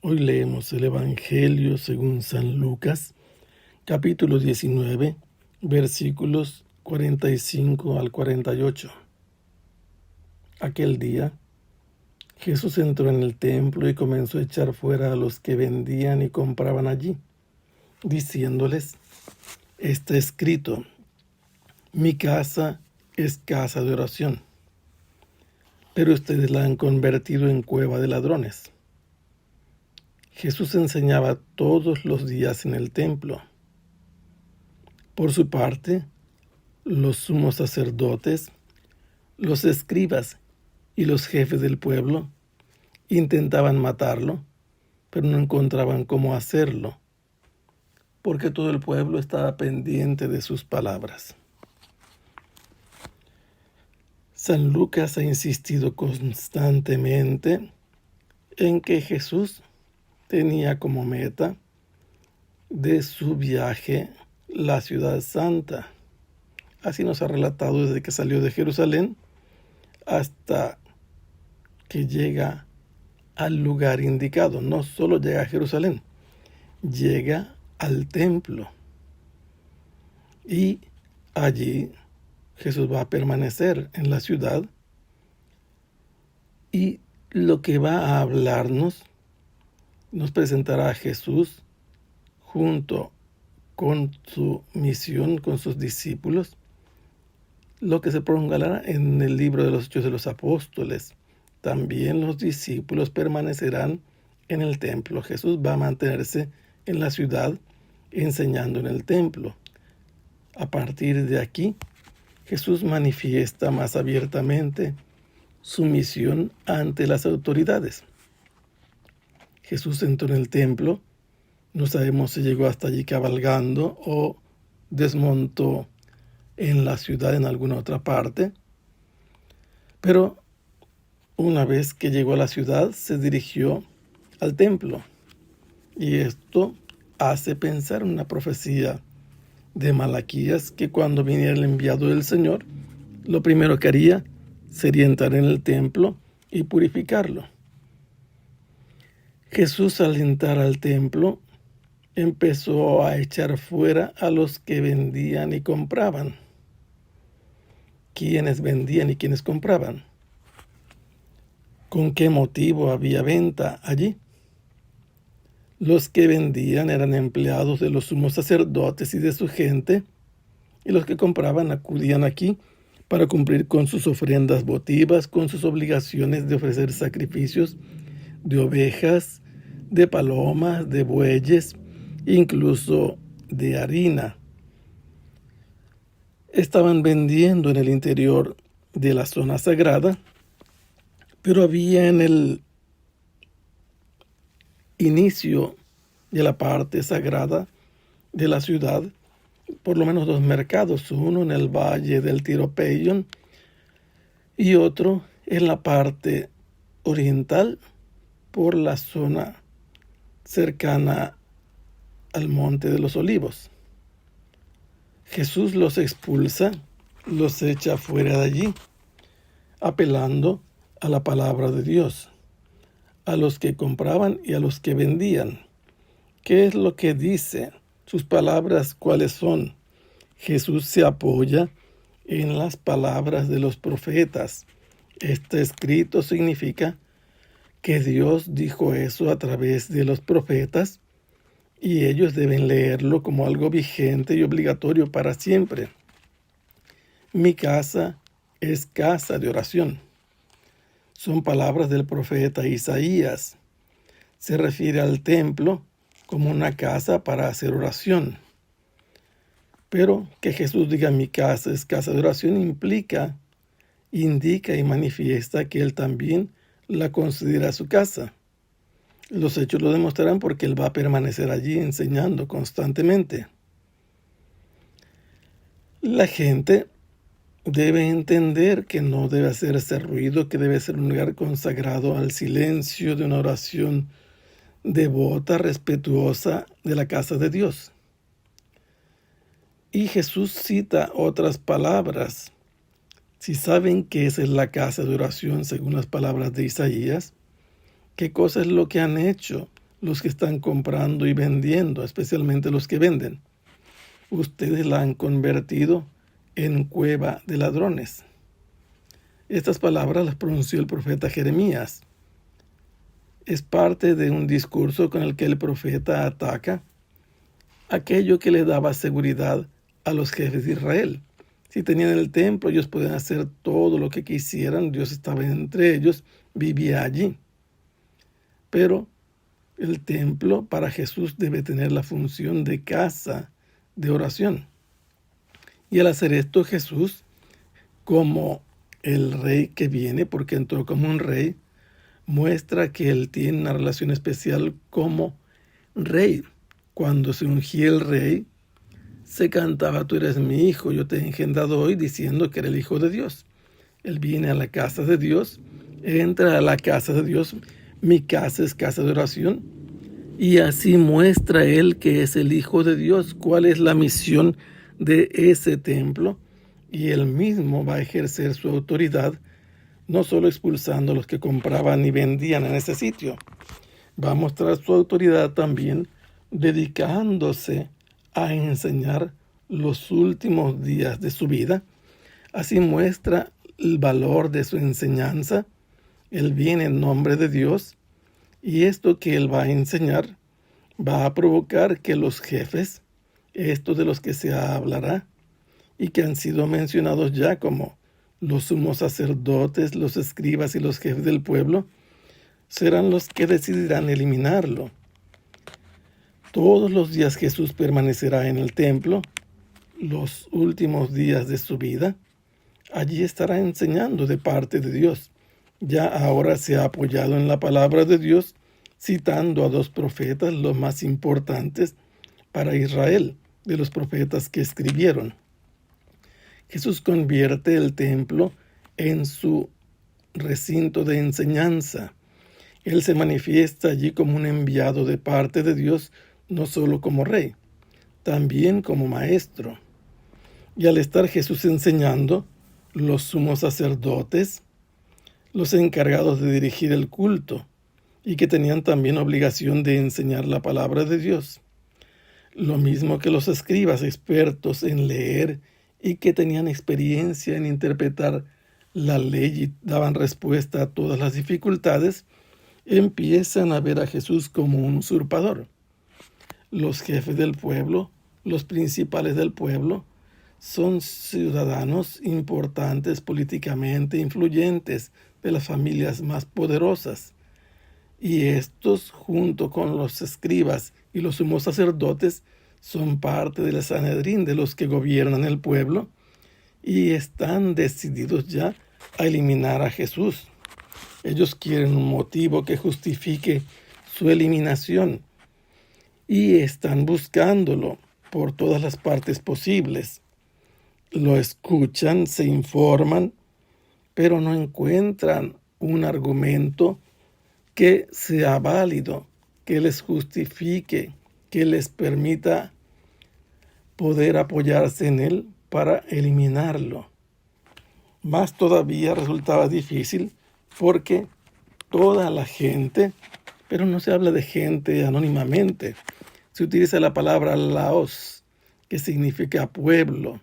Hoy leemos el Evangelio según San Lucas, capítulo 19, versículos 45 al 48. Aquel día, Jesús entró en el templo y comenzó a echar fuera a los que vendían y compraban allí, diciéndoles: está escrito, mi casa es casa de oración, pero ustedes la han convertido en cueva de ladrones. Jesús enseñaba todos los días en el templo. Por su parte, los sumos sacerdotes, los escribas y los jefes del pueblo intentaban matarlo, pero no encontraban cómo hacerlo, porque todo el pueblo estaba pendiente de sus palabras. San Lucas ha insistido constantemente en que Jesús tenía como meta de su viaje la ciudad santa. Así nos ha relatado desde que salió de Jerusalén hasta que llega al lugar indicado. No solo llega a Jerusalén, llega al templo. Y allí Jesús va a permanecer en la ciudad. Y lo que va a hablarnos nos presentará a Jesús junto con su misión, con sus discípulos, lo que se prolongará en el libro de los Hechos de los Apóstoles. También los discípulos permanecerán en el templo. Jesús va a mantenerse en la ciudad enseñando en el templo. A partir de aquí, Jesús manifiesta más abiertamente su misión ante las autoridades. Jesús entró en el templo, no sabemos si llegó hasta allí cabalgando o desmontó en la ciudad en alguna otra parte, pero una vez que llegó a la ciudad se dirigió al templo, y esto hace pensar en una profecía de Malaquías, que cuando viniera el enviado del Señor, lo primero que haría sería entrar en el templo y purificarlo. Jesús, al entrar al templo, empezó a echar fuera a los que vendían y compraban. ¿Quiénes vendían y quiénes compraban? ¿Con qué motivo había venta allí? Los que vendían eran empleados de los sumos sacerdotes y de su gente, y los que compraban acudían aquí para cumplir con sus ofrendas votivas, con sus obligaciones de ofrecer sacrificios de ovejas, de palomas, de bueyes, incluso de harina. Estaban vendiendo en el interior de la zona sagrada, pero había en el inicio de la parte sagrada de la ciudad por lo menos dos mercados, uno en el valle del Tiropeion y otro en la parte oriental por la zona cercana al Monte de los Olivos. Jesús los expulsa, los echa fuera de allí, apelando a la palabra de Dios, a los que compraban y a los que vendían. ¿Qué es lo que dice? Sus palabras, ¿cuáles son? Jesús se apoya en las palabras de los profetas. Este escrito significa que Dios dijo eso a través de los profetas y ellos deben leerlo como algo vigente y obligatorio para siempre. Mi casa es casa de oración. Son palabras del profeta Isaías. Se refiere al templo como una casa para hacer oración. Pero que Jesús diga mi casa es casa de oración indica y manifiesta que Él también la considera su casa. Los hechos lo demostrarán porque Él va a permanecer allí enseñando constantemente. La gente debe entender que no debe hacerse ruido, que debe ser un lugar consagrado al silencio de una oración devota, respetuosa de la casa de Dios. Y Jesús cita otras palabras. Si saben que esa es la casa de oración según las palabras de Isaías, ¿qué cosa es lo que han hecho los que están comprando y vendiendo, especialmente los que venden. Ustedes la han convertido en cueva de ladrones. Estas palabras las pronunció el profeta Jeremías. Es parte de un discurso con el que el profeta ataca aquello que le daba seguridad a los jefes de Israel. Si tenían el templo, ellos podían hacer todo lo que quisieran. Dios estaba entre ellos, vivía allí. Pero el templo para Jesús debe tener la función de casa de oración. Y al hacer esto, Jesús, como el rey que viene, porque entró como un rey, muestra que él tiene una relación especial como rey. Cuando se ungía el rey, se cantaba: tú eres mi hijo, yo te he engendrado hoy, diciendo que era el Hijo de Dios. Él viene a la casa de Dios, entra a la casa de Dios. Mi casa es casa de oración. Y así muestra él que es el Hijo de Dios, cuál es la misión de ese templo. Y él mismo va a ejercer su autoridad, no solo expulsando a los que compraban y vendían en ese sitio. Va a mostrar su autoridad también dedicándose a enseñar los últimos días de su vida. Así muestra el valor de su enseñanza. Él viene en nombre de Dios, y esto que él va a enseñar va a provocar que los jefes, estos de los que se hablará y que han sido mencionados ya como los sumos sacerdotes, los escribas y los jefes del pueblo, serán los que decidirán eliminarlo. Todos los días Jesús permanecerá en el templo, los últimos días de su vida. Allí estará enseñando de parte de Dios. Ya ahora se ha apoyado en la palabra de Dios, citando a 2 profetas, los más importantes para Israel, de los profetas que escribieron. Jesús convierte el templo en su recinto de enseñanza. Él se manifiesta allí como un enviado de parte de Dios, no solo como rey, también como maestro. Y al estar Jesús enseñando, los sumos sacerdotes, los encargados de dirigir el culto, y que tenían también obligación de enseñar la palabra de Dios, lo mismo que los escribas expertos en leer y que tenían experiencia en interpretar la ley y daban respuesta a todas las dificultades, empiezan a ver a Jesús como un usurpador. Los jefes del pueblo, los principales del pueblo, son ciudadanos importantes políticamente influyentes de las familias más poderosas. Y estos, junto con los escribas y los sumos sacerdotes, son parte del Sanedrín, de los que gobiernan el pueblo, y están decididos ya a eliminar a Jesús. Ellos quieren un motivo que justifique su eliminación, y están buscándolo por todas las partes posibles. Lo escuchan, se informan, pero no encuentran un argumento que sea válido, que les justifique, que les permita poder apoyarse en él para eliminarlo. Más todavía resultaba difícil porque toda la gente, pero no se habla de gente anónimamente, se utiliza la palabra laos, que significa pueblo.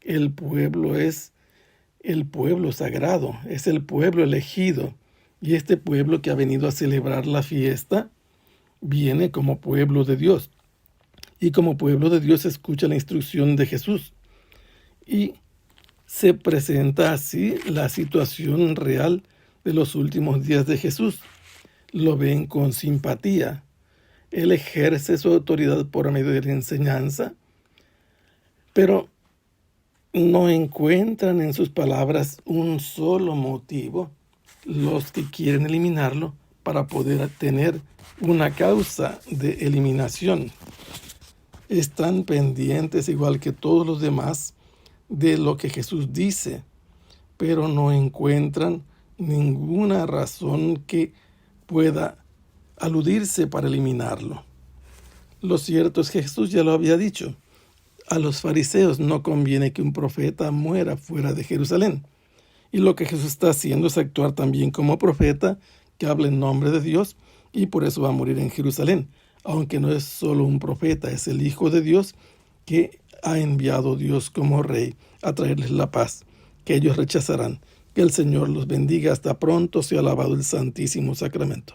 El pueblo es el pueblo sagrado, es el pueblo elegido. Y este pueblo que ha venido a celebrar la fiesta viene como pueblo de Dios. Y como pueblo de Dios escucha la instrucción de Jesús. Y se presenta así la situación real de los últimos días de Jesús. Lo ven con simpatía. Él ejerce su autoridad por medio de la enseñanza, pero no encuentran en sus palabras un solo motivo los que quieren eliminarlo para poder tener una causa de eliminación. Están pendientes, igual que todos los demás, de lo que Jesús dice, pero no encuentran ninguna razón que pueda aludirse para eliminarlo. Lo cierto es que Jesús ya lo había dicho. A los fariseos no conviene que un profeta muera fuera de Jerusalén. Y lo que Jesús está haciendo es actuar también como profeta, que habla en nombre de Dios y por eso va a morir en Jerusalén, aunque no es solo un profeta, es el Hijo de Dios que ha enviado Dios como Rey a traerles la paz, que ellos rechazarán. Que el Señor los bendiga. Hasta pronto. Sea alabado el Santísimo Sacramento.